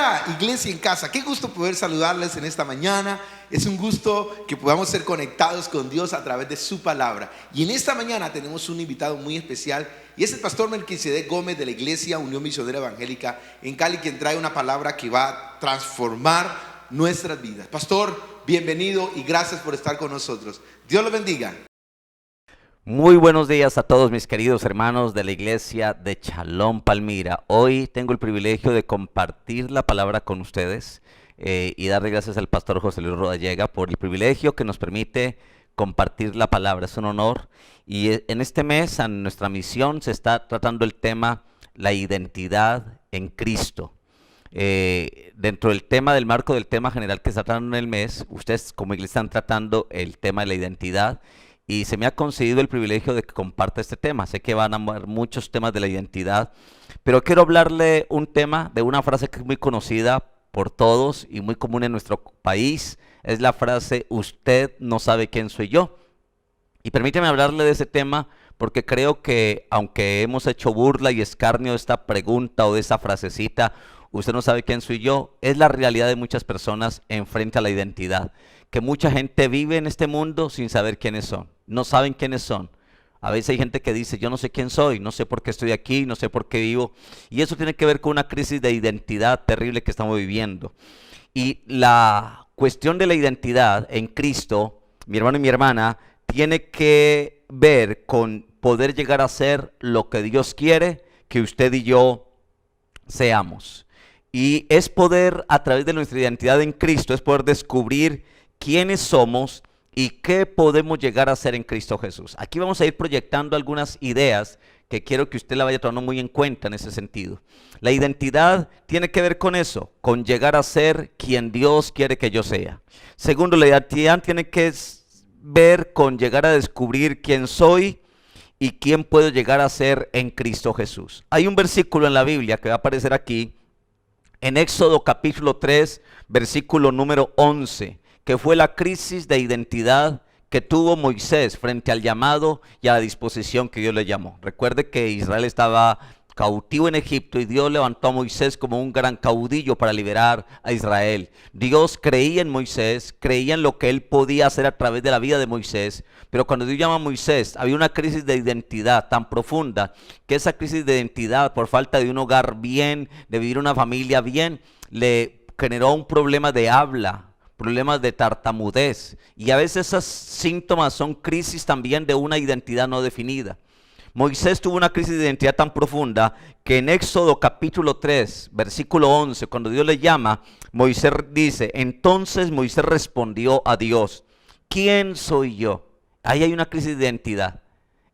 Hola, Iglesia en Casa. Qué gusto poder saludarles en esta mañana. Es un gusto que podamos ser conectados con Dios a través de su palabra. Y en esta mañana tenemos un invitado muy especial y es el pastor Melquisedec Gómez de la Iglesia Unión Misionera Evangélica en Cali, quien trae una palabra que va a transformar nuestras vidas. Pastor, bienvenido y gracias por estar con nosotros. Dios lo bendiga. Muy buenos días a todos mis queridos hermanos de la iglesia de Shalom Palmira. Hoy tengo el privilegio de compartir la palabra con ustedes y darle gracias al pastor José Luis Rodallega por el privilegio que nos permite compartir la palabra. Es un honor. Y en este mes, en nuestra misión, se está tratando el tema la identidad en Cristo. Dentro del tema, del marco del tema general que está tratando en el mes, ustedes como iglesia están tratando el tema de la identidad. Y se me ha concedido el privilegio de que comparta este tema. Sé que van a haber muchos temas de la identidad, pero quiero hablarle un tema de una frase que es muy conocida por todos y muy común en nuestro país. Es la frase, usted no sabe quién soy yo. Y permíteme hablarle de ese tema porque creo que aunque hemos hecho burla y escarnio de esta pregunta o de esa frasecita, usted no sabe quién soy yo, es la realidad de muchas personas en frente a la identidad. Que mucha gente vive en este mundo sin saber quiénes son. No saben quiénes son. A veces hay gente que dice, yo no sé quién soy, no sé por qué estoy aquí, no sé por qué vivo. Y eso tiene que ver con una crisis de identidad terrible que estamos viviendo. Y la cuestión de la identidad en Cristo, mi hermano y mi hermana, tiene que ver con poder llegar a ser lo que Dios quiere que usted y yo seamos. Y es poder, a través de nuestra identidad en Cristo, es poder descubrir quiénes somos y qué podemos llegar a ser en Cristo Jesús. Aquí vamos a ir proyectando algunas ideas que quiero que usted la vaya tomando muy en cuenta en ese sentido. La identidad tiene que ver con eso, con llegar a ser quien Dios quiere que yo sea. Segundo, la identidad tiene que ver con llegar a descubrir quién soy y quién puedo llegar a ser en Cristo Jesús. Hay un versículo en la Biblia que va a aparecer aquí, en Éxodo capítulo 3, versículo número 11, que fue la crisis de identidad que tuvo Moisés frente al llamado y a la disposición que Dios le llamó. Recuerde que Israel estaba cautivo en Egipto y Dios levantó a Moisés como un gran caudillo para liberar a Israel. Dios creía en Moisés, creía en lo que él podía hacer a través de la vida de Moisés, pero cuando Dios llama a Moisés había una crisis de identidad tan profunda que esa crisis de identidad, por falta de un hogar bien, de vivir una familia bien, le generó un problema de habla, problemas de tartamudez, y a veces esos síntomas son crisis también de una identidad no definida. Moisés tuvo una crisis de identidad tan profunda que en Éxodo capítulo 3, versículo 11, cuando Dios le llama, Moisés dice, entonces Moisés respondió a Dios, ¿quién soy yo? Ahí hay una crisis de identidad.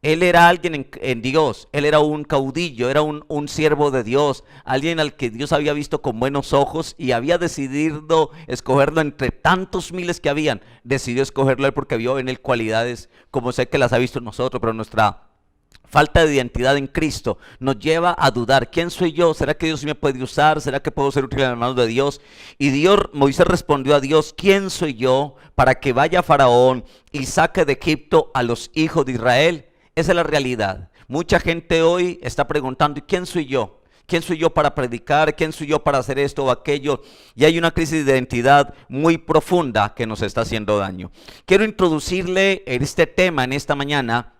Él era alguien en Dios, él era un caudillo, era un siervo de Dios, alguien al que Dios había visto con buenos ojos y había decidido escogerlo entre tantos miles que habían. Decidió escogerlo él porque vio en él cualidades como sé que las ha visto en nosotros, pero nuestra falta de identidad en Cristo nos lleva a dudar, ¿quién soy yo? ¿Será que Dios me puede usar? ¿Será que puedo ser útil en las manos de Dios? Y Moisés respondió a Dios, ¿quién soy yo para que vaya Faraón y saque de Egipto a los hijos de Israel? Esa es la realidad. Mucha gente hoy está preguntando, ¿quién soy yo? ¿Quién soy yo para predicar? ¿Quién soy yo para hacer esto o aquello? Y hay una crisis de identidad muy profunda que nos está haciendo daño. Quiero introducirle este tema en esta mañana,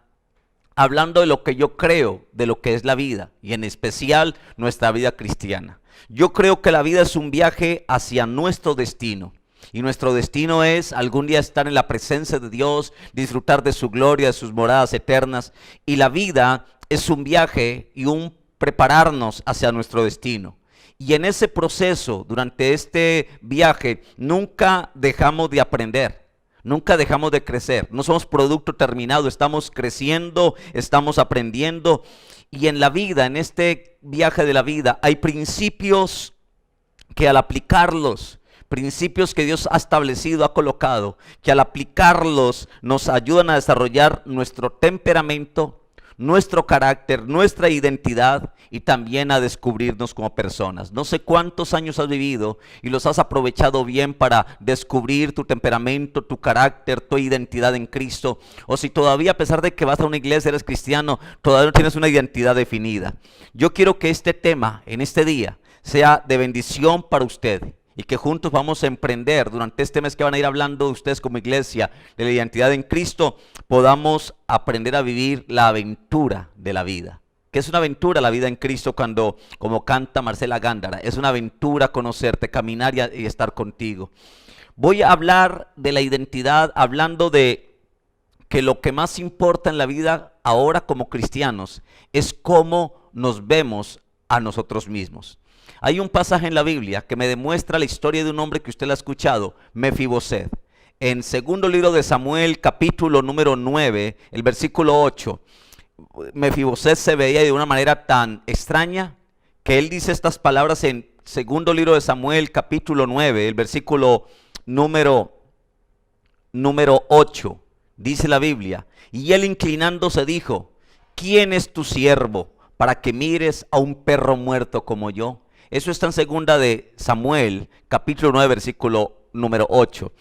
hablando de lo que yo creo, de lo que es la vida, y en especial nuestra vida cristiana. Yo creo que la vida es un viaje hacia nuestro destino. Y nuestro destino es algún día estar en la presencia de Dios, disfrutar de su gloria, de sus moradas eternas. Y la vida es un viaje y un prepararnos hacia nuestro destino. Y en ese proceso, durante este viaje, nunca dejamos de aprender. Nunca dejamos de crecer, no somos producto terminado, estamos creciendo, estamos aprendiendo. Y en la vida, en este viaje de la vida, hay principios que al aplicarlos, principios que Dios ha establecido, ha colocado, que al aplicarlos nos ayudan a desarrollar nuestro temperamento, nuestro carácter, nuestra identidad y también a descubrirnos como personas. No sé cuántos años has vivido y los has aprovechado bien para descubrir tu temperamento, tu carácter, tu identidad en Cristo, o si todavía a pesar de que vas a una iglesia, eres cristiano, todavía no tienes una identidad definida. Yo quiero que este tema en este día sea de bendición para usted y que juntos vamos a emprender durante este mes que van a ir hablando ustedes como iglesia de la identidad en Cristo, podamos aprender a vivir la aventura de la vida. Que es una aventura la vida en Cristo cuando, como canta Marcela Gándara, es una aventura conocerte, caminar y estar contigo. Voy a hablar de la identidad hablando de que lo que más importa en la vida ahora como cristianos es cómo nos vemos a nosotros mismos. Hay un pasaje en la Biblia que me demuestra la historia de un hombre que usted la ha escuchado, Mefiboset. En segundo libro de Samuel, capítulo número 9, el versículo 8, Mefiboset se veía de una manera tan extraña que él dice estas palabras en segundo libro de Samuel, capítulo 9, el versículo número 8. Dice la Biblia, y él inclinándose dijo, ¿quién es tu siervo para que mires a un perro muerto como yo? Eso está en segunda de Samuel, capítulo 9, versículo número 8.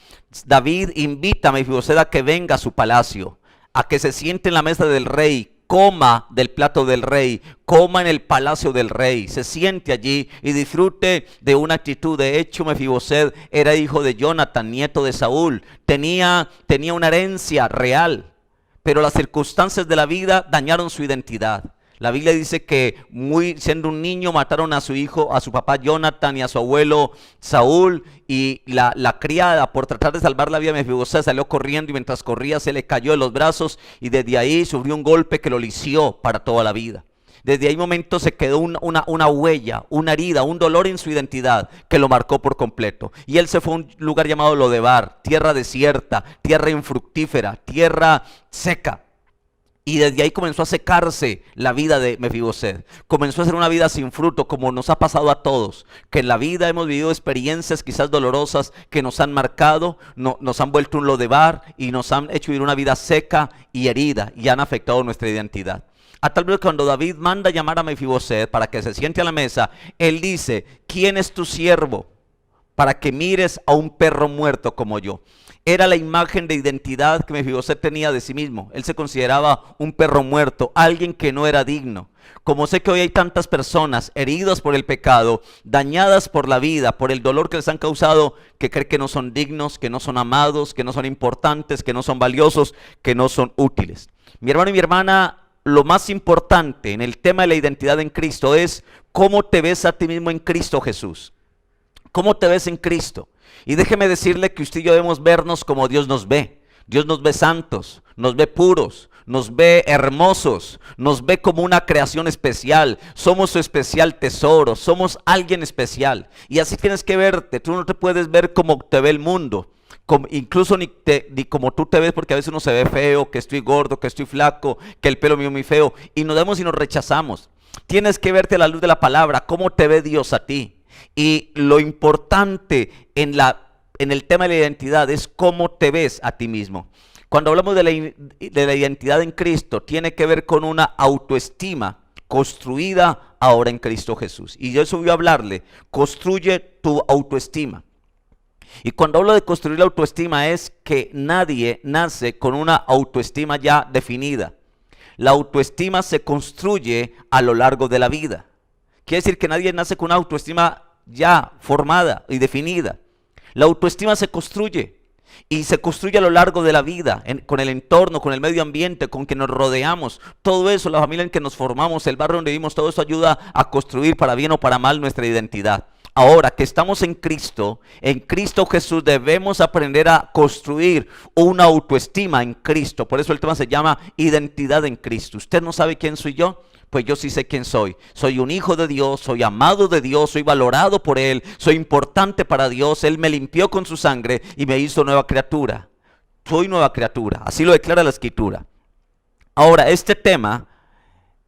David invita a Mefiboset a que venga a su palacio, a que se siente en la mesa del rey, coma del plato del rey, coma en el palacio del rey, se siente allí y disfrute de una actitud. De hecho, Mefiboset era hijo de Jonathan, nieto de Saúl, tenía una herencia real, pero las circunstancias de la vida dañaron su identidad. La Biblia dice que siendo un niño mataron a su hijo, a su papá Jonathan y a su abuelo Saúl, y la criada, por tratar de salvar la vida de Mefiboset, salió corriendo y mientras corría se le cayó de los brazos y desde ahí sufrió un golpe que lo lició para toda la vida. Desde ahí momento se quedó una huella, una herida, un dolor en su identidad que lo marcó por completo. Y él se fue a un lugar llamado Lodebar, tierra desierta, tierra infructífera, tierra seca. Y desde ahí comenzó a secarse la vida de Mefiboset. Comenzó a ser una vida sin fruto, como nos ha pasado a todos. Que en la vida hemos vivido experiencias quizás dolorosas que nos han marcado, nos han vuelto un Lodebar y nos han hecho vivir una vida seca y herida y han afectado nuestra identidad. A tal vez cuando David manda llamar a Mefiboset para que se siente a la mesa, él dice, ¿quién es tu siervo para que mires a un perro muerto como yo? Era la imagen de identidad que Mefiboset tenía de sí mismo. Él se consideraba un perro muerto, alguien que no era digno. Como sé que hoy hay tantas personas heridas por el pecado, dañadas por la vida, por el dolor que les han causado, que creen que no son dignos, que no son amados, que no son importantes, que no son valiosos, que no son útiles. Mi hermano y mi hermana, lo más importante en el tema de la identidad en Cristo es cómo te ves a ti mismo en Cristo Jesús. ¿Cómo te ves en Cristo? Y déjeme decirle que usted y yo debemos vernos como Dios nos ve. Dios nos ve santos, nos ve puros, nos ve hermosos, nos ve como una creación especial. Somos su especial tesoro, somos alguien especial. Y así tienes que verte. Tú no te puedes ver como te ve el mundo. Incluso ni como tú te ves, porque a veces uno se ve feo, que estoy gordo, que estoy flaco, que el pelo mío es muy feo. Y nos vemos y nos rechazamos. Tienes que verte a la luz de la palabra, cómo te ve Dios a ti. Y lo importante en el tema de la identidad es cómo te ves a ti mismo. Cuando hablamos de la identidad en Cristo, tiene que ver con una autoestima construida ahora en Cristo Jesús. Y yo eso voy a hablarle, construye tu autoestima. Y cuando hablo de construir la autoestima es que nadie nace con una autoestima ya definida. La autoestima se construye a lo largo de la vida. Quiere decir que nadie nace con una autoestima ya formada y definida. La autoestima se construye y se construye a lo largo de la vida, con el entorno, con el medio ambiente, con quien nos rodeamos. Todo eso, la familia en que nos formamos, el barrio donde vivimos, todo eso ayuda a construir para bien o para mal nuestra identidad. Ahora que estamos en Cristo Jesús, debemos aprender a construir una autoestima en Cristo. Por eso el tema se llama identidad en Cristo. ¿Usted no sabe quién soy yo? Pues yo sí sé quién soy. Soy un hijo de Dios, soy amado de Dios, soy valorado por Él, soy importante para Dios. Él me limpió con su sangre y me hizo nueva criatura. Soy nueva criatura, así lo declara la Escritura. Ahora, este tema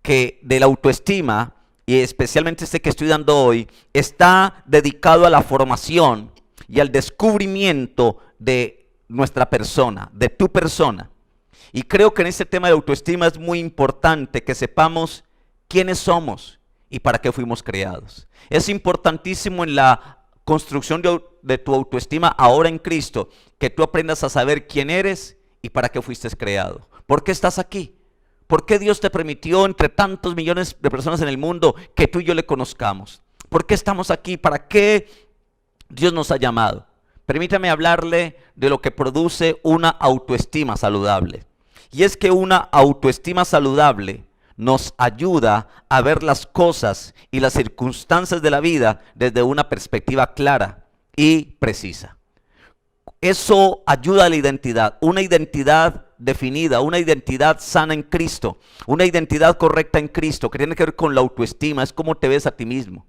que de la autoestima, y especialmente este que estoy dando hoy, está dedicado a la formación y al descubrimiento de nuestra persona, de tu persona. Y creo que en este tema de autoestima es muy importante que sepamos quiénes somos y para qué fuimos creados. Es importantísimo en la construcción de tu autoestima ahora en Cristo, que tú aprendas a saber quién eres y para qué fuiste creado. ¿Por qué estás aquí? ¿Por qué Dios te permitió entre tantos millones de personas en el mundo que tú y yo le conozcamos? ¿Por qué estamos aquí? ¿Para qué Dios nos ha llamado? Permítame hablarle de lo que produce una autoestima saludable. Y es que una autoestima saludable nos ayuda a ver las cosas y las circunstancias de la vida desde una perspectiva clara y precisa. Eso ayuda a la identidad, una identidad definida, una identidad sana en Cristo, una identidad correcta en Cristo, que tiene que ver con la autoestima, es cómo te ves a ti mismo.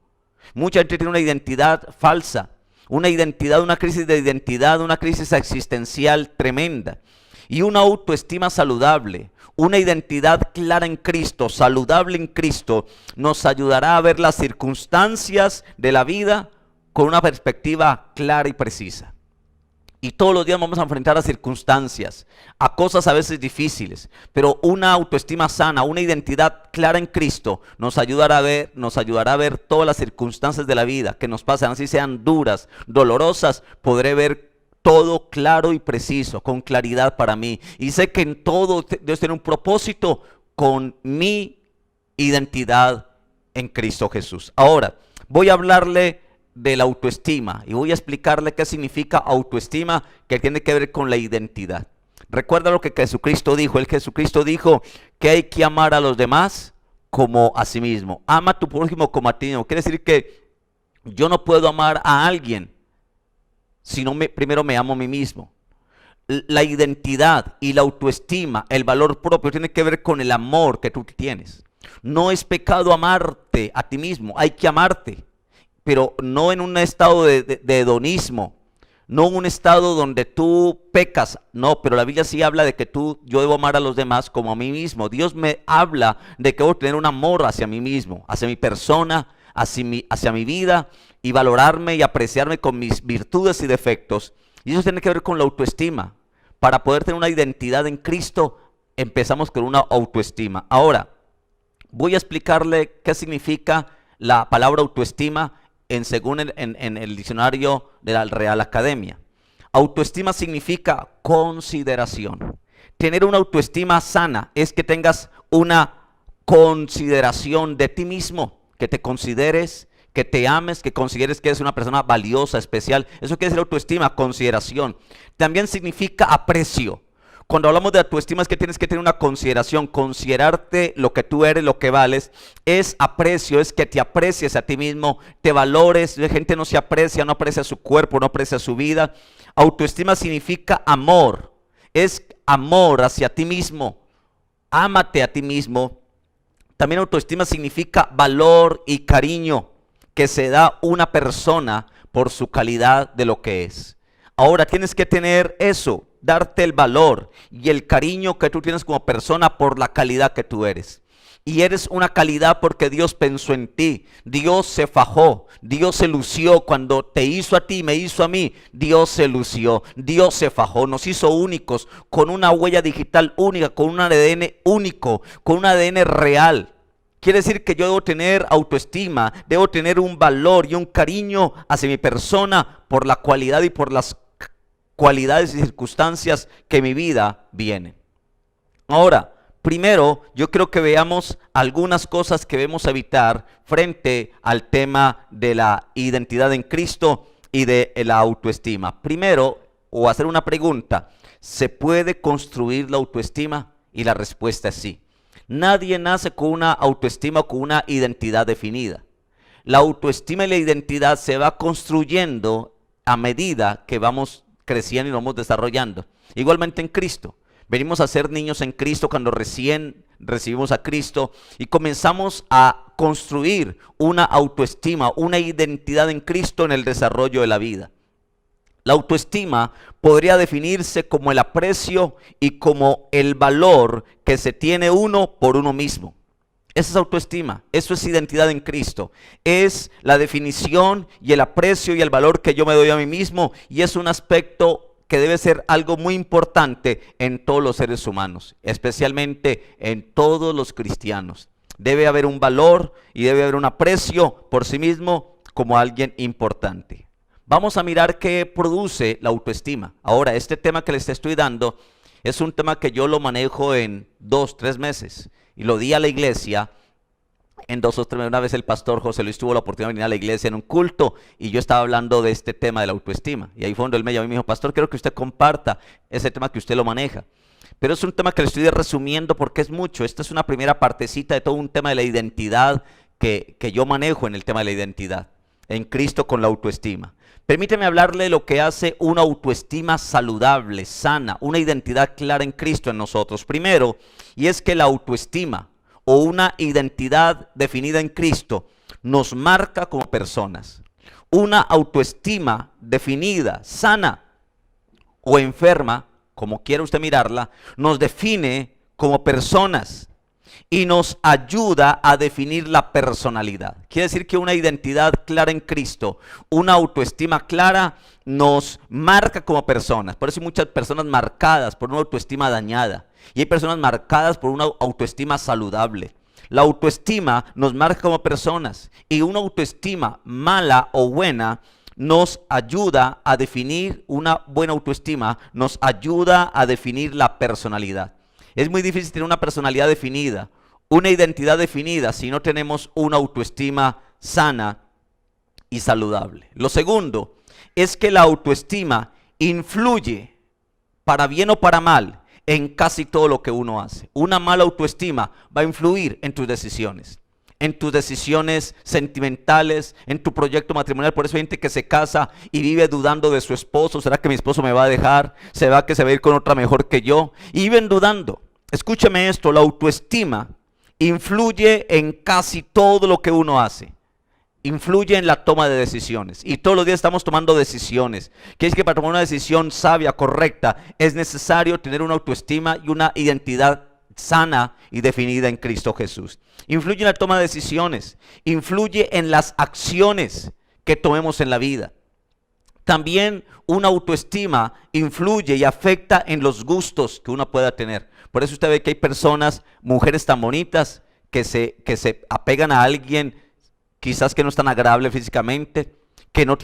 Mucha gente tiene una identidad falsa, una identidad, una crisis de identidad, una crisis existencial tremenda. Y una autoestima saludable, una identidad clara en Cristo, saludable en Cristo, nos ayudará a ver las circunstancias de la vida con una perspectiva clara y precisa. Y todos los días vamos a enfrentar a circunstancias, a cosas a veces difíciles, pero una autoestima sana, una identidad clara en Cristo nos ayudará a ver todas las circunstancias de la vida que nos pasan, así sean duras, dolorosas, podré ver todo claro y preciso, con claridad para mí. Y sé que en todo Dios tiene un propósito con mi identidad en Cristo Jesús. Ahora, voy a hablarle de la autoestima y voy a explicarle qué significa autoestima, que tiene que ver con la identidad. Recuerda lo que Jesucristo dijo. Jesucristo dijo que hay que amar a los demás como a sí mismo. Ama a tu prójimo como a ti mismo. Quiere decir que yo no puedo amar a alguien si no primero me amo a mí mismo. La identidad y la autoestima, el valor propio, tiene que ver con el amor que tú tienes. No es pecado amarte a ti mismo, hay que amarte, pero no en un estado de hedonismo, no en un estado donde tú pecas, no, pero la Biblia sí habla de que yo debo amar a los demás como a mí mismo. Dios me habla de que debo tener un amor hacia mí mismo, hacia mi persona, hacia mi vida, y valorarme y apreciarme con mis virtudes y defectos. Y eso tiene que ver con la autoestima. Para poder tener una identidad en Cristo, empezamos con una autoestima. Ahora, voy a explicarle qué significa la palabra autoestima según en el diccionario de la Real Academia. Autoestima significa consideración. Tener una autoestima sana es que tengas una consideración de ti mismo, que te consideres, que te ames, que consideres que eres una persona valiosa, especial. Eso quiere decir autoestima, consideración. También significa aprecio. Cuando hablamos de autoestima es que tienes que tener una consideración, considerarte lo que tú eres, lo que vales. Es aprecio, es que te aprecies a ti mismo, te valores. La gente no se aprecia, no aprecia su cuerpo, no aprecia su vida. Autoestima significa amor, es amor hacia ti mismo. Ámate a ti mismo. También autoestima significa valor y cariño que se da una persona por su calidad de lo que es. Ahora tienes que tener eso, darte el valor y el cariño que tú tienes como persona por la calidad que tú eres. Y eres una calidad porque Dios pensó en ti. Dios se fajó, Dios se lució cuando te hizo a ti, me hizo a mí. Dios se lució, Dios se fajó, nos hizo únicos, con una huella digital única, con un ADN único, con un ADN real. Quiere decir que yo debo tener autoestima, debo tener un valor y un cariño hacia mi persona por la cualidad y por las cualidades y circunstancias que en mi vida vienen. Ahora, primero, yo creo que veamos algunas cosas que debemos evitar frente al tema de la identidad en Cristo y de la autoestima. Primero, o hacer una pregunta, ¿se puede construir la autoestima? Y la respuesta es sí. Nadie nace con una autoestima o con una identidad definida. La autoestima y la identidad se va construyendo a medida que vamos creciendo y nos vamos desarrollando. Igualmente en Cristo. Venimos a ser niños en Cristo cuando recién recibimos a Cristo y comenzamos a construir una autoestima, una identidad en Cristo en el desarrollo de la vida. La autoestima podría definirse como el aprecio y como el valor que se tiene uno por uno mismo. Esa es autoestima, eso es identidad en Cristo. Es la definición y el aprecio y el valor que yo me doy a mí mismo, y es un aspecto que debe ser algo muy importante en todos los seres humanos, especialmente en todos los cristianos. Debe haber un valor y debe haber un aprecio por sí mismo como alguien importante. Vamos a mirar qué produce la autoestima. Ahora, este tema que les estoy dando es un tema que yo lo manejo en 2-3 meses y lo di a la iglesia en 2 o 3, una vez el pastor José Luis tuvo la oportunidad de venir a la iglesia en un culto y yo estaba hablando de este tema de la autoestima. Y ahí fue donde él me llamó y me dijo, pastor, quiero que usted comparta ese tema que usted lo maneja. Pero es un tema que le estoy resumiendo porque es mucho. Esta es una primera partecita de todo un tema de la identidad que yo manejo en el tema de la identidad, en Cristo con la autoestima. Permíteme hablarle de lo que hace una autoestima saludable, sana, una identidad clara en Cristo en nosotros. Primero, y es que la autoestima o una identidad definida en Cristo nos marca como personas. Una autoestima definida, sana o enferma, como quiera usted mirarla, nos define como personas y nos ayuda a definir la personalidad. Quiere decir que una identidad clara en Cristo, una autoestima clara, nos marca como personas. Por eso hay muchas personas marcadas por una autoestima dañada y hay personas marcadas por una autoestima saludable. La autoestima nos marca como personas y una autoestima mala o buena nos ayuda a definir, una buena autoestima nos ayuda a definir la personalidad. Es muy difícil tener una personalidad definida, una identidad definida si no tenemos una autoestima sana y saludable. Lo segundo es que la autoestima influye, para bien o para mal, en casi todo lo que uno hace. Una mala autoestima va a influir en tus decisiones sentimentales, en tu proyecto matrimonial. Por eso hay gente que se casa y vive dudando de su esposo. ¿Será que mi esposo me va a dejar? ¿Será que se va a ir con otra mejor que yo? Y viven dudando. Escúchame esto, la autoestima influye en casi todo lo que uno hace. Influye en la toma de decisiones. Y todos los días estamos tomando decisiones. Quiere decir que para tomar una decisión sabia, correcta, es necesario tener una autoestima y una identidad sana y definida en Cristo Jesús. Influye en la toma de decisiones. Influye en las acciones que tomemos en la vida. También una autoestima influye y afecta en los gustos que uno pueda tener. Por eso usted ve que hay personas, mujeres tan bonitas, que se apegan a alguien quizás que no es tan agradable físicamente,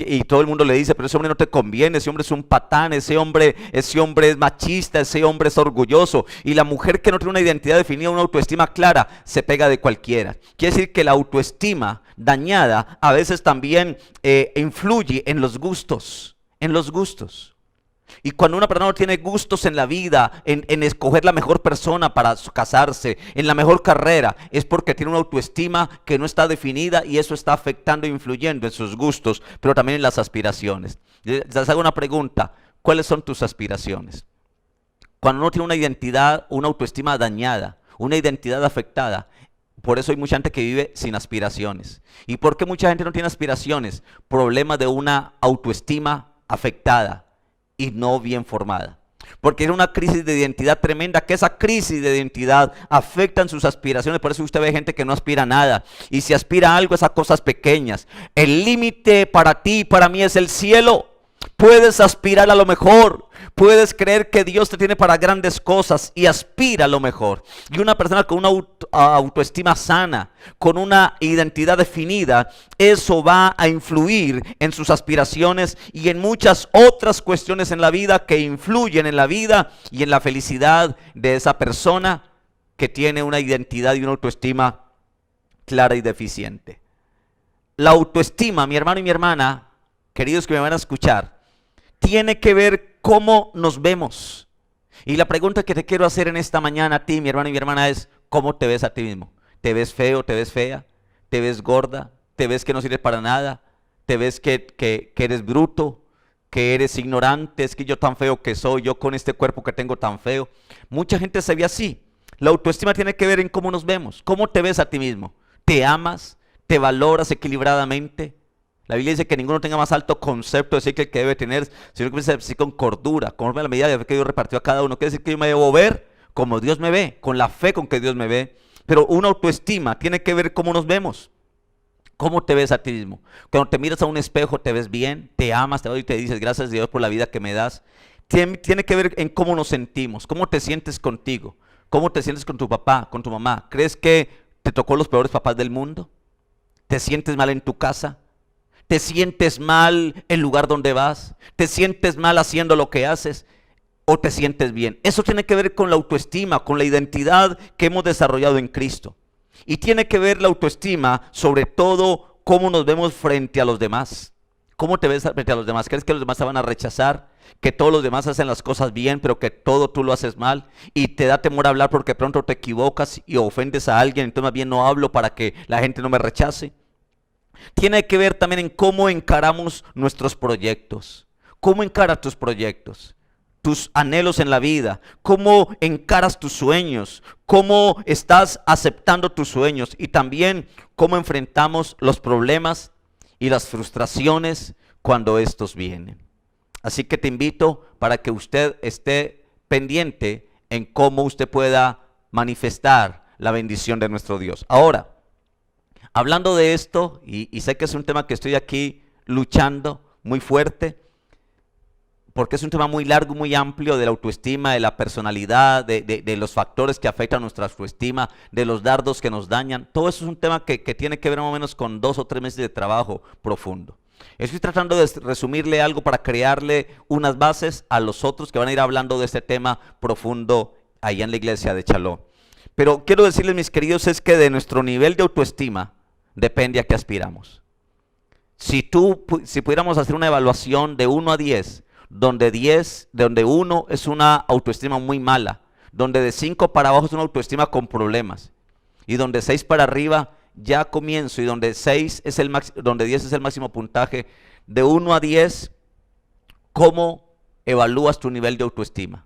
y todo el mundo le dice, pero ese hombre no te conviene, ese hombre es un patán, ese hombre es machista, ese hombre es orgulloso. Y la mujer que no tiene una identidad definida, una autoestima clara, se pega de cualquiera. Quiere decir que la autoestima dañada a veces también influye en los gustos, Y cuando una persona no tiene gustos en la vida, en escoger la mejor persona para casarse, en la mejor carrera, es porque tiene una autoestima que no está definida y eso está afectando e influyendo en sus gustos, pero también en las aspiraciones. Les hago una pregunta, ¿cuáles son tus aspiraciones? Cuando uno tiene una identidad, una autoestima dañada, una identidad afectada, por eso hay mucha gente que vive sin aspiraciones. ¿Y por qué mucha gente no tiene aspiraciones? Problema de una autoestima afectada y no bien formada. Porque era una crisis de identidad tremenda, que esa crisis de identidad afecta en sus aspiraciones. Por eso usted ve gente que no aspira a nada. Y si aspira a algo es a cosas pequeñas. El límite para ti y para mí es el cielo. Puedes aspirar a lo mejor. Puedes creer que Dios te tiene para grandes cosas y aspira a lo mejor. Y una persona con una autoestima sana, con una identidad definida, eso va a influir en sus aspiraciones y en muchas otras cuestiones en la vida que influyen en la vida y en la felicidad de esa persona que tiene una identidad y una autoestima clara y deficiente. La autoestima, mi hermano y mi hermana, queridos que me van a escuchar, tiene que ver cómo nos vemos. Y la pregunta que te quiero hacer en esta mañana a ti, mi hermano y mi hermana, es ¿cómo te ves a ti mismo? ¿Te ves feo? ¿Te ves fea? ¿Te ves gorda? ¿Te ves que no sirves para nada? ¿Te ves que eres bruto? ¿Que eres ignorante? ¿Es que yo tan feo que soy? ¿Yo con este cuerpo que tengo tan feo? Mucha gente se ve así. La autoestima tiene que ver en cómo nos vemos. ¿Cómo te ves a ti mismo? ¿Te amas? ¿Te valoras equilibradamente? La Biblia dice que ninguno tenga más alto concepto de sí que el que debe tener, sino que debe ser con cordura, conforme a la medida de fe que Dios repartió a cada uno. Quiere decir que yo me debo ver como Dios me ve, con la fe con que Dios me ve. Pero una autoestima tiene que ver cómo nos vemos. ¿Cómo te ves a ti mismo? Cuando te miras a un espejo, ¿te ves bien? ¿Te amas? Te doy y te dices gracias a Dios por la vida que me das. Tiene que ver en cómo nos sentimos, cómo te sientes contigo, cómo te sientes con tu papá, con tu mamá. ¿Crees que te tocó los peores papás del mundo? ¿Te sientes mal en tu casa? ¿Te sientes mal el lugar donde vas? ¿Te sientes mal haciendo lo que haces? ¿O te sientes bien? Eso tiene que ver con la autoestima, con la identidad que hemos desarrollado en Cristo. Y tiene que ver la autoestima, sobre todo, cómo nos vemos frente a los demás. ¿Cómo te ves frente a los demás? ¿Crees que los demás te van a rechazar? ¿Que todos los demás hacen las cosas bien, pero que todo tú lo haces mal? Y te da temor hablar porque pronto te equivocas y ofendes a alguien, entonces más bien no hablo para que la gente no me rechace. Tiene que ver también en cómo encaramos nuestros proyectos. ¿Cómo encaras tus proyectos? Tus anhelos en la vida, cómo encaras tus sueños, cómo estás aceptando tus sueños y también cómo enfrentamos los problemas y las frustraciones cuando estos vienen. Así que te invito para que usted esté pendiente en cómo usted pueda manifestar la bendición de nuestro Dios. Ahora, hablando de esto, y sé que es un tema que estoy aquí luchando muy fuerte, porque es un tema muy largo, muy amplio de la autoestima, de la personalidad, de los factores que afectan nuestra autoestima, de los dardos que nos dañan. Todo eso es un tema que tiene que ver más o menos con 2 o 3 meses de trabajo profundo. Estoy tratando de resumirle algo para crearle unas bases a los otros que van a ir hablando de este tema profundo allá en la iglesia de Chalón. Pero quiero decirles, mis queridos, es que de nuestro nivel de autoestima depende a qué aspiramos. Si pudiéramos hacer una evaluación de 1 a 10, donde 1 es una autoestima muy mala, donde de 5 para abajo es una autoestima con problemas, y donde 6 para arriba ya comienzo, y donde 10 es el máximo puntaje, de 1 a 10, ¿cómo evalúas tu nivel de autoestima?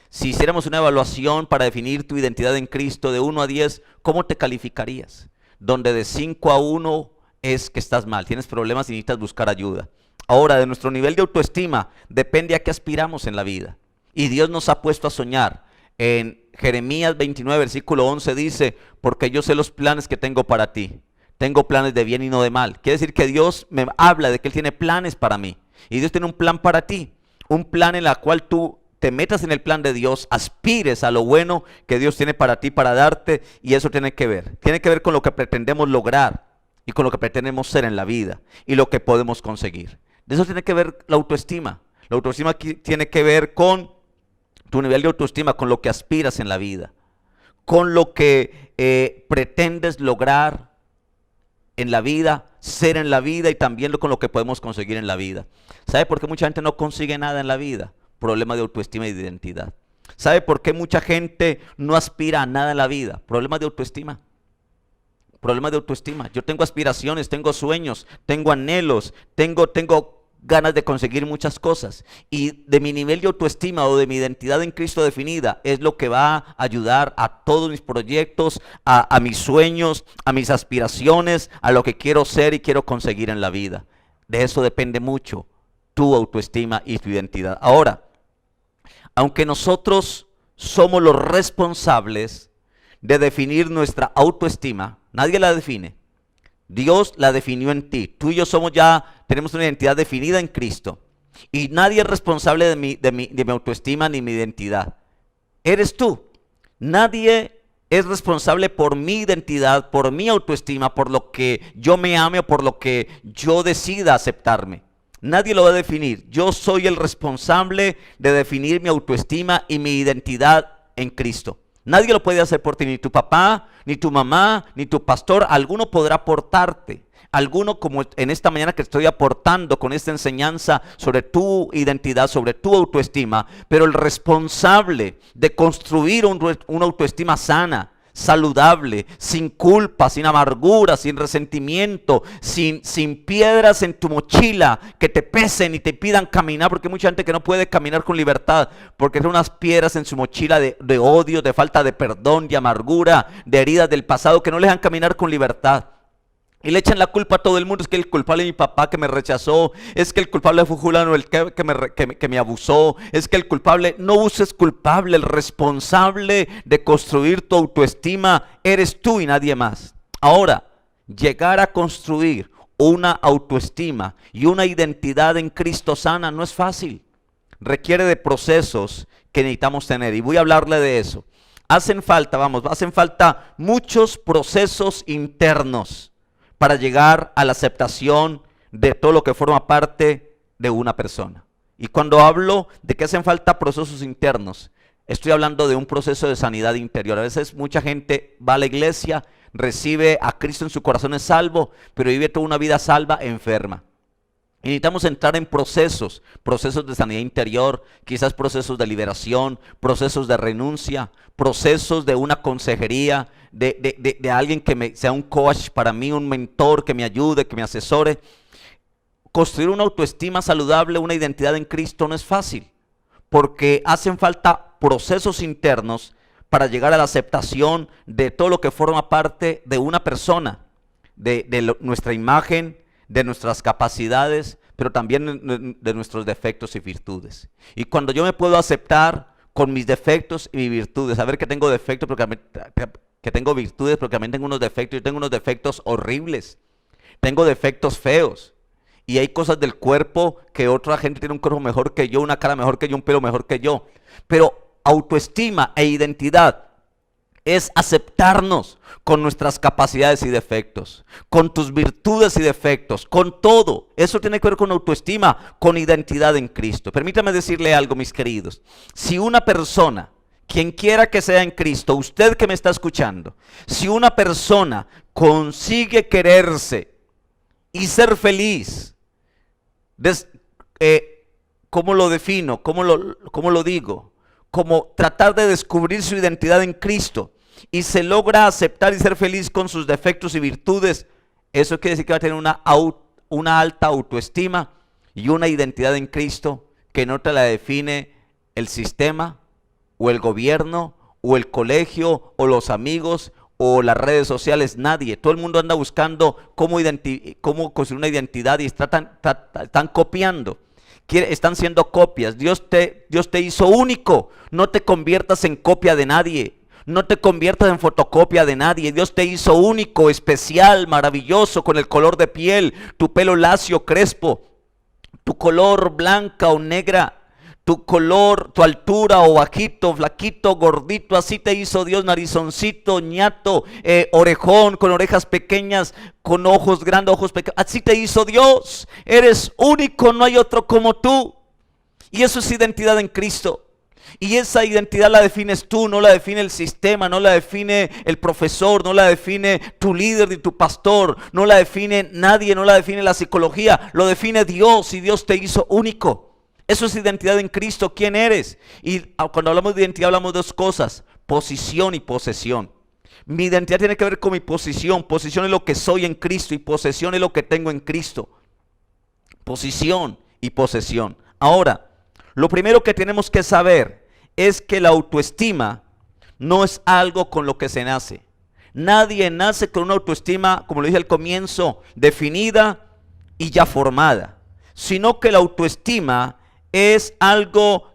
Si hiciéramos una evaluación para definir tu identidad en Cristo de 1 a 10, ¿cómo te calificarías? Donde de 5 a 1 es que estás mal, tienes problemas y necesitas buscar ayuda. Ahora, de nuestro nivel de autoestima depende a qué aspiramos en la vida. Y Dios nos ha puesto a soñar. En Jeremías 29, versículo 11 dice, porque yo sé los planes que tengo para ti. Tengo planes de bien y no de mal. Quiere decir que Dios me habla de que Él tiene planes para mí. Y Dios tiene un plan para ti. Un plan en el cual tú te metas en el plan de Dios, aspires a lo bueno que Dios tiene para ti, para darte. Y eso tiene que ver con lo que pretendemos lograr y con lo que pretendemos ser en la vida y lo que podemos conseguir. De eso tiene que ver la autoestima. La autoestima tiene que ver con tu nivel de autoestima, con lo que aspiras en la vida, con lo que pretendes lograr en la vida, ser en la vida y también con lo que podemos conseguir en la vida. ¿Sabe por qué mucha gente no consigue nada en la vida? Problema de autoestima y de identidad. ¿Sabe por qué mucha gente no aspira a nada en la vida? Problema de autoestima. Problema de autoestima. Yo tengo aspiraciones, tengo sueños, tengo anhelos, tengo ganas de conseguir muchas cosas. Y de mi nivel de autoestima o de mi identidad en Cristo definida es lo que va a ayudar a todos mis proyectos, a mis sueños, a mis aspiraciones, a lo que quiero ser y quiero conseguir en la vida. De eso depende mucho tu autoestima y tu identidad. Ahora, aunque nosotros somos los responsables de definir nuestra autoestima, nadie la define. Dios la definió en ti. Tú y yo tenemos una identidad definida en Cristo. Y nadie es responsable de mi autoestima ni mi identidad. Eres tú. Nadie es responsable por mi identidad, por mi autoestima, por lo que yo me ame o por lo que yo decida aceptarme. Nadie lo va a definir. Yo soy el responsable de definir mi autoestima y mi identidad en Cristo. Nadie lo puede hacer por ti, ni tu papá, ni tu mamá, ni tu pastor. Alguno podrá aportarte. Alguno, como en esta mañana que estoy aportando con esta enseñanza sobre tu identidad, sobre tu autoestima. Pero el responsable de construir una autoestima sana, saludable, sin culpa, sin amargura, sin resentimiento, sin piedras en tu mochila que te pesen y te pidan caminar, porque hay mucha gente que no puede caminar con libertad porque tiene unas piedras en su mochila de odio, de falta de perdón, de amargura, de heridas del pasado que no le dejan caminar con libertad. Y le echan la culpa a todo el mundo. Es que el culpable es mi papá que me rechazó. Es que el culpable fue fulano el que me abusó. Es que el culpable, no uses culpable. El responsable de construir tu autoestima eres tú y nadie más. Ahora, llegar a construir una autoestima y una identidad en Cristo sana no es fácil. Requiere de procesos que necesitamos tener. Y voy a hablarle de eso. Hacen falta muchos procesos internos para llegar a la aceptación de todo lo que forma parte de una persona. Y cuando hablo de que hacen falta procesos internos, estoy hablando de un proceso de sanidad interior. A veces mucha gente va a la iglesia, recibe a Cristo en su corazón es salvo, pero vive toda una vida salva enferma. Y necesitamos entrar en procesos de sanidad interior, quizás procesos de liberación, procesos de renuncia, procesos de una consejería, de alguien que sea un coach para mí, un mentor que me ayude, que me asesore. Construir una autoestima saludable, una identidad en Cristo no es fácil, porque hacen falta procesos internos para llegar a la aceptación de todo lo que forma parte de una persona, nuestra imagen, de nuestras capacidades, pero también de nuestros defectos y virtudes. Y cuando yo me puedo aceptar con mis defectos y mis virtudes, saber que tengo defectos, que tengo virtudes, pero que también tengo unos defectos. Yo tengo unos defectos horribles, tengo defectos feos. Y hay cosas del cuerpo que otra gente tiene un cuerpo mejor que yo, una cara mejor que yo, un pelo mejor que yo. Pero autoestima e identidad es aceptarnos con nuestras capacidades y defectos, con tus virtudes y defectos, con todo. Eso tiene que ver con autoestima, con identidad en Cristo. Permítame decirle algo, mis queridos. Si una persona, quien quiera que sea en Cristo, usted que me está escuchando, si una persona consigue quererse y ser feliz, ¿cómo lo defino? ¿Cómo lo digo? Como tratar de descubrir su identidad en Cristo y se logra aceptar y ser feliz con sus defectos y virtudes, eso quiere decir que va a tener una alta autoestima y una identidad en Cristo que no te la define el sistema o el gobierno o el colegio o los amigos o las redes sociales, nadie. Todo el mundo anda buscando cómo construir una identidad y están copiando. Están siendo copias. Dios te hizo único. No te conviertas en copia de nadie. No te conviertas en fotocopia de nadie. Dios te hizo único, especial, maravilloso, con el color de piel, tu pelo lacio, crespo, tu color blanca o negra, tu color, tu altura o bajito, flaquito, gordito. Así te hizo Dios, narizoncito, ñato, orejón, con orejas pequeñas, con ojos grandes, ojos pequeños. Así te hizo Dios. Eres único, no hay otro como tú. Y eso es identidad en Cristo. Y esa identidad la defines tú, no la define el sistema, no la define el profesor, no la define tu líder ni tu pastor, no la define nadie, no la define la psicología, lo define Dios, y Dios te hizo único. Eso es identidad en Cristo, ¿quién eres? Y cuando hablamos de identidad hablamos de dos cosas, posición y posesión. Mi identidad tiene que ver con mi posición. Posición es lo que soy en Cristo y posesión es lo que tengo en Cristo. Posición y posesión. Ahora, lo primero que tenemos que saber es que la autoestima no es algo con lo que se nace. Nadie nace con una autoestima, como lo dije al comienzo, definida y ya formada, sino que la autoestima es algo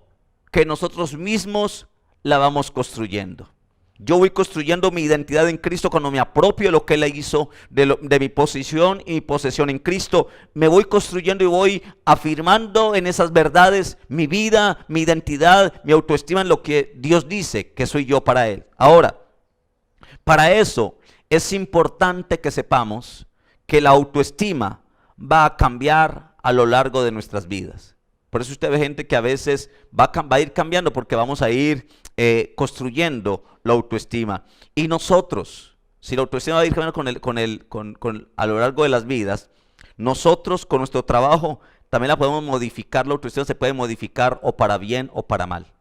que nosotros mismos la vamos construyendo. Yo voy construyendo mi identidad en Cristo cuando me apropio de lo que Él hizo, de mi posición y mi posesión en Cristo. Me voy construyendo y voy afirmando en esas verdades mi vida, mi identidad, mi autoestima en lo que Dios dice que soy yo para Él. Ahora, para eso es importante que sepamos que la autoestima va a cambiar a lo largo de nuestras vidas. Por eso usted ve gente que a veces va a ir cambiando porque vamos a ir construyendo la autoestima. Y nosotros, si la autoestima va a ir cambiando a lo largo de las vidas, nosotros con nuestro trabajo también la podemos modificar. La autoestima se puede modificar o para bien o para mal.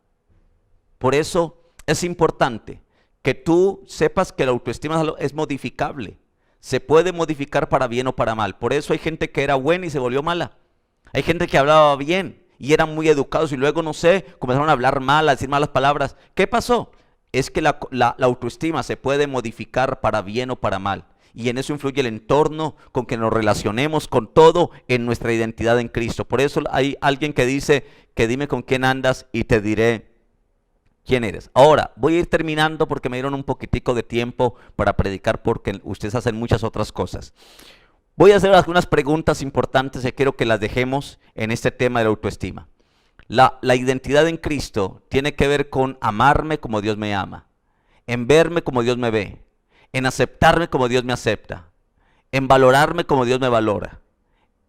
Por eso es importante que tú sepas que la autoestima es modificable. Se puede modificar para bien o para mal. Por eso hay gente que era buena y se volvió mala. Hay gente que hablaba bien y eran muy educados y luego, no sé, comenzaron a hablar mal, a decir malas palabras. ¿Qué pasó? Es que la autoestima se puede modificar para bien o para mal. Y en eso influye el entorno con que nos relacionemos con todo en nuestra identidad en Cristo. Por eso hay alguien que dice que dime con quién andas y te diré quién eres. Ahora, voy a ir terminando porque me dieron un poquitico de tiempo para predicar porque ustedes hacen muchas otras cosas. Voy a hacer algunas preguntas importantes y quiero que las dejemos en este tema de la autoestima. La identidad en Cristo tiene que ver con amarme como Dios me ama, en verme como Dios me ve, en aceptarme como Dios me acepta, en valorarme como Dios me valora,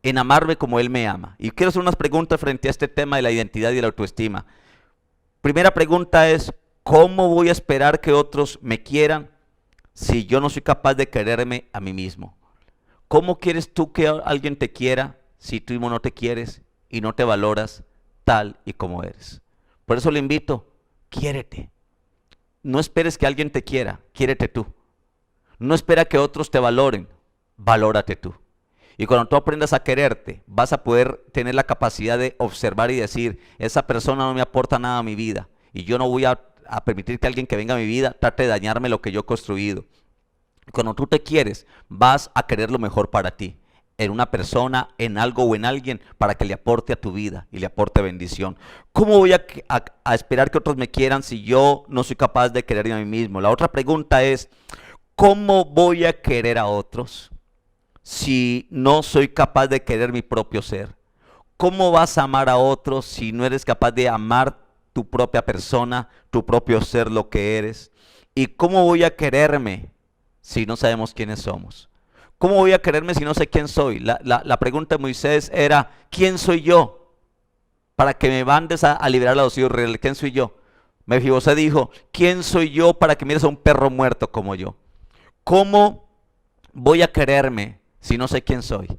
en amarme como Él me ama. Y quiero hacer unas preguntas frente a este tema de la identidad y la autoestima. Primera pregunta es, ¿cómo voy a esperar que otros me quieran si yo no soy capaz de quererme a mí mismo? ¿Cómo quieres tú que alguien te quiera si tú mismo no te quieres y no te valoras tal y como eres? Por eso le invito, quiérete. No esperes que alguien te quiera, quiérete tú. No espera que otros te valoren, valórate tú. Y cuando tú aprendas a quererte, vas a poder tener la capacidad de observar y decir, esa persona no me aporta nada a mi vida y yo no voy a permitir que alguien que venga a mi vida trate de dañarme lo que yo he construido. Cuando tú te quieres, vas a querer lo mejor para ti, en una persona, en algo o en alguien, para que le aporte a tu vida y le aporte bendición. ¿Cómo voy a esperar que otros me quieran si yo no soy capaz de quererme a mí mismo? La otra pregunta es, ¿cómo voy a querer a otros si no soy capaz de querer mi propio ser? ¿Cómo vas a amar a otros si no eres capaz de amar tu propia persona, tu propio ser, lo que eres? ¿Y cómo voy a quererme si no sabemos quiénes somos? ¿Cómo voy a quererme si no sé quién soy? La pregunta de Moisés era, ¿quién soy yo? Para que me mandes a liberar a los hijos de Israel. ¿Quién soy yo? Mefibosé dijo, ¿quién soy yo para que mires a un perro muerto como yo? ¿Cómo voy a quererme si no sé quién soy?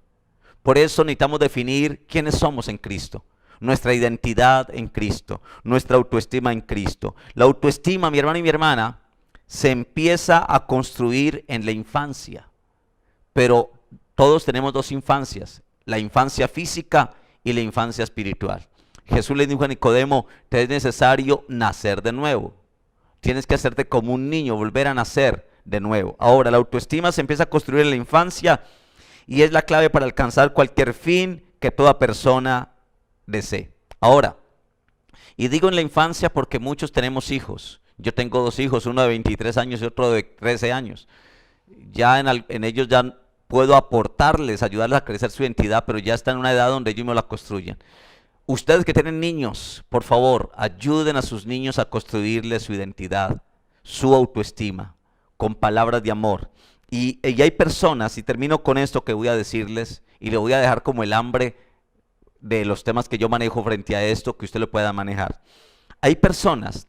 Por eso necesitamos definir quiénes somos en Cristo. Nuestra identidad en Cristo, nuestra autoestima en Cristo. La autoestima, mi hermano y mi hermana, se empieza a construir en la infancia. Pero todos tenemos dos infancias, la infancia física y la infancia espiritual. Jesús le dijo a Nicodemo, te es necesario nacer de nuevo. Tienes que hacerte como un niño, volver a nacer de nuevo. Ahora, la autoestima se empieza a construir en la infancia y es la clave para alcanzar cualquier fin que toda persona desee. Ahora, y digo en la infancia porque muchos tenemos hijos. Yo tengo dos hijos, uno de 23 años y otro de 13 años. Ya en ellos ya puedo aportarles, ayudarles a crecer su identidad, pero ya están en una edad donde ellos me la construyen. Ustedes que tienen niños, por favor, ayuden a sus niños a construirles su identidad, su autoestima, con palabras de amor. Y hay personas, y termino con esto que voy a decirles, y le voy a dejar como el hambre de los temas que yo manejo frente a esto, que usted lo pueda manejar. Hay personas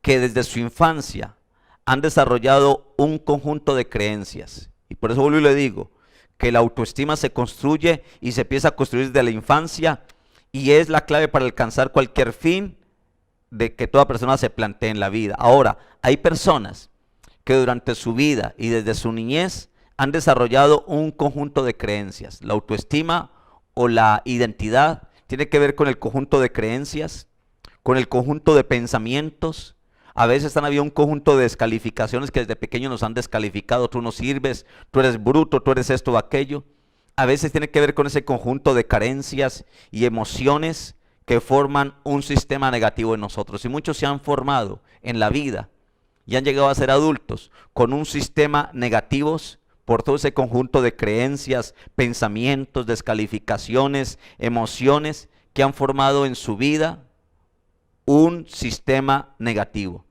que desde su infancia han desarrollado un conjunto de creencias. Y por eso vuelvo y le digo que la autoestima se construye y se empieza a construir desde la infancia y es la clave para alcanzar cualquier fin de que toda persona se plantee en la vida. Ahora, hay personas que durante su vida y desde su niñez han desarrollado un conjunto de creencias. La autoestima o la identidad tiene que ver con el conjunto de creencias, con el conjunto de pensamientos. A veces han habido un conjunto de descalificaciones que desde pequeños nos han descalificado. Tú no sirves, tú eres bruto, tú eres esto o aquello. A veces tiene que ver con ese conjunto de carencias y emociones que forman un sistema negativo en nosotros. Y muchos se han formado en la vida y han llegado a ser adultos con un sistema negativos por todo ese conjunto de creencias, pensamientos, descalificaciones, emociones que han formado en su vida un sistema negativo.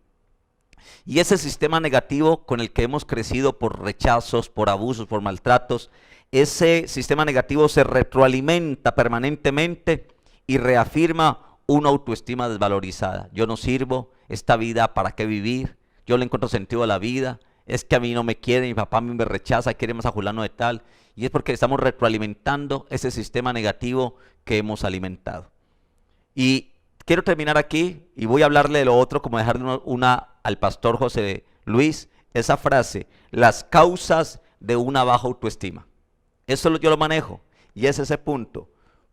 Y ese sistema negativo con el que hemos crecido por rechazos, por abusos, por maltratos, ese sistema negativo se retroalimenta permanentemente y reafirma una autoestima desvalorizada. Yo no sirvo, esta vida para qué vivir, yo le encuentro sentido a la vida, es que a mí no me quiere, mi papá a mí me rechaza, quiere más a fulano de tal. Y es porque estamos retroalimentando ese sistema negativo que hemos alimentado. Y quiero terminar aquí y voy a hablarle de lo otro, como dejarle una al pastor José Luis, esa frase, las causas de una baja autoestima. Eso yo lo manejo y es ese punto.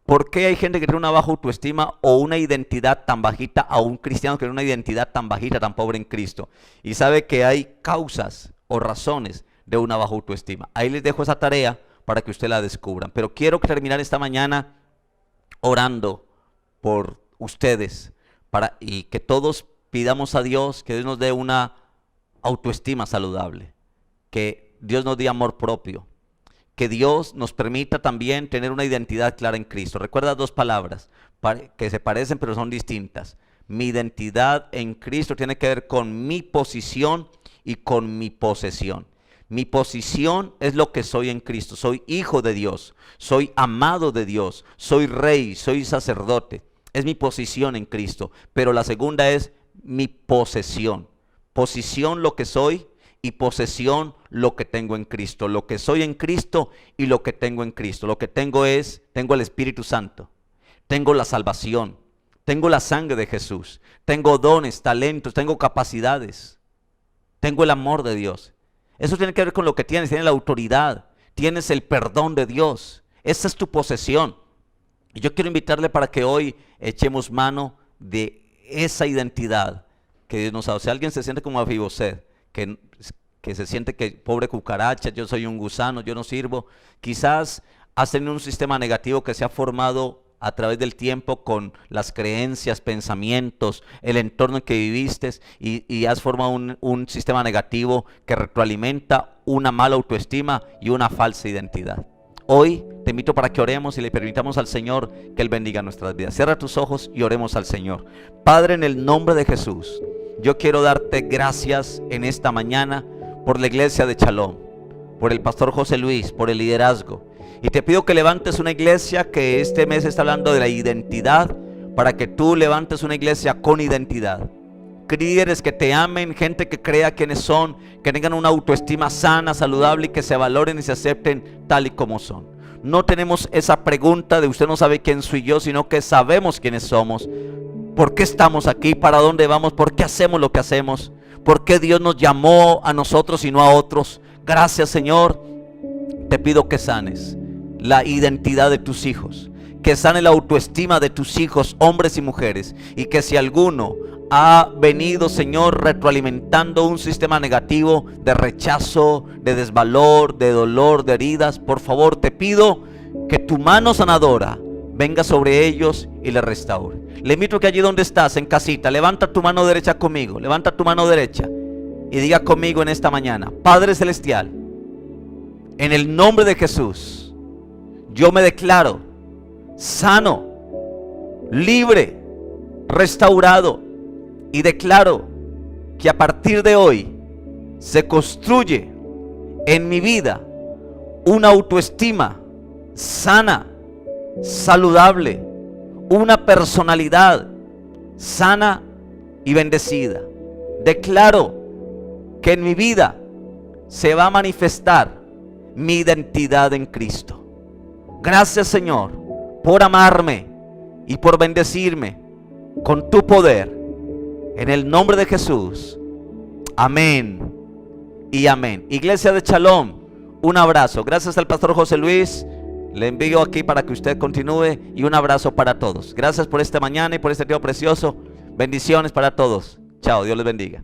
¿Por qué hay gente que tiene una baja autoestima o una identidad tan bajita, a un cristiano que tiene una identidad tan bajita, tan pobre en Cristo? Y sabe que hay causas o razones de una baja autoestima. Ahí les dejo esa tarea para que ustedes la descubran. Pero quiero terminar esta mañana orando por ustedes y que todos pidamos a Dios que Dios nos dé una autoestima saludable, que Dios nos dé amor propio, que Dios nos permita también tener una identidad clara en Cristo. Recuerda dos palabras que se parecen pero son distintas. Mi identidad en Cristo tiene que ver con mi posición y con mi posesión. Mi posición es lo que soy en Cristo. Soy hijo de Dios, soy amado de Dios, soy rey, soy sacerdote. Es mi posición en Cristo. Pero la segunda es mi posesión. Posición lo que soy y posesión lo que tengo en Cristo, lo que soy en Cristo y lo que tengo en Cristo. Lo que tengo tengo el Espíritu Santo, tengo la salvación, tengo la sangre de Jesús, tengo dones, talentos, tengo capacidades, tengo el amor de Dios. Eso tiene que ver con lo que tienes la autoridad, tienes el perdón de Dios, esa es tu posesión. Y yo quiero invitarle para que hoy echemos mano de esa identidad que Dios nos ha dado. Si alguien se siente como Mefiboset, que se siente que pobre cucaracha, yo soy un gusano, yo no sirvo, quizás has tenido un sistema negativo que se ha formado a través del tiempo con las creencias, pensamientos, el entorno en que viviste y has formado un sistema negativo que retroalimenta una mala autoestima y una falsa identidad. Hoy te invito para que oremos y le permitamos al Señor que Él bendiga nuestras vidas. Cierra tus ojos y oremos al Señor. Padre, en el nombre de Jesús, yo quiero darte gracias en esta mañana por la iglesia de Shalom, por el pastor José Luis, por el liderazgo. Y te pido que levantes una iglesia que este mes está hablando de la identidad, para que tú levantes una iglesia con identidad. Líderes que te amen, gente que crea quiénes son, que tengan una autoestima sana, saludable y que se valoren y se acepten tal y como son. No tenemos esa pregunta de usted no sabe quién soy yo, sino que sabemos quiénes somos. ¿Por qué estamos aquí? ¿Para dónde vamos? ¿Por qué hacemos lo que hacemos? ¿Por qué Dios nos llamó a nosotros y no a otros? Gracias, Señor. Te pido que sanes la identidad de tus hijos, que sane la autoestima de tus hijos, hombres y mujeres, y que si alguno ha venido, Señor, retroalimentando un sistema negativo de rechazo, de desvalor, de dolor, de heridas, por favor te pido que tu mano sanadora venga sobre ellos y les restaure. Le invito que allí donde estás, en casita, levanta tu mano derecha conmigo, levanta tu mano derecha y diga conmigo en esta mañana: Padre Celestial, en el nombre de Jesús, yo me declaro sano, libre, restaurado, y declaro que a partir de hoy se construye en mi vida una autoestima sana, saludable, una personalidad sana y bendecida. Declaro que en mi vida se va a manifestar mi identidad en Cristo. Gracias, Señor, por amarme y por bendecirme con tu poder. En el nombre de Jesús. Amén y amén. Iglesia de Shalom, un abrazo. Gracias al pastor José Luis. Le envío aquí para que usted continúe y un abrazo para todos. Gracias por esta mañana y por este tiempo precioso. Bendiciones para todos. Chao, Dios les bendiga.